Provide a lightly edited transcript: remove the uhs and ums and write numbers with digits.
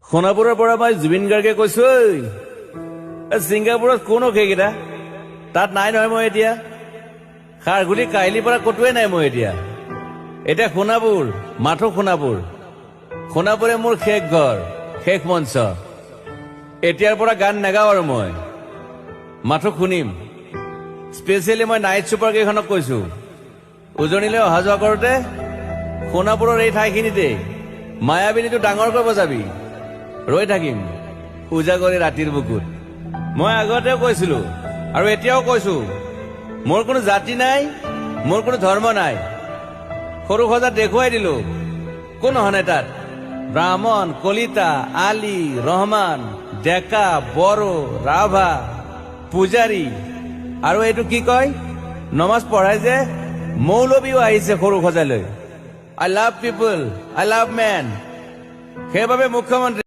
সোণাপুৰৰ পৰা মই জুবিন গাৰ্গে কৈছো ছিংগাপুৰত কোন সেইকেইটা তাত নাই নহয় মই এতিয়া খাৰগুলি কাহিলীৰ পৰা কতোৱে নাই মই এতিয়া সোণাপুৰ মাথো সোণাপুৰে মোৰ শেষ ঘৰ শেষ মঞ্চ এতিয়াৰ পৰা গান নাগাওঁ আৰু মই মাথো শুনিম স্পেচিয়েলি মই নাইট ছুপাৰ কেইখনক কৈছো উজনিলৈ অহা যোৱা কৰোঁতে সোণাপুৰৰ এই ঠাইখিনিতে মায়াবিনীটো ডাঙৰকৈ বজাবি ৰৈ থাকিম উজাগৰি ৰাতিৰ বুকুত মই আগতেও কৈছিলো আৰু এতিয়াও কৈছো মোৰ কোনো জাতি নাই মোৰ কোনো ধৰ্ম নাই সৰু সজাত দেখুৱাই দিলো কোন হনে তাত ব্ৰাহ্মণ কলিতা আলী ৰহমান ডেকা বড়ো ৰাভা পূজাৰী আৰু এইটো কি কয় নমাজ পঢ়াই যে মৌলবীও আহিছে সৰু সজালৈ I love people I love man সেইবাবে মুখ্যমন্ত্ৰী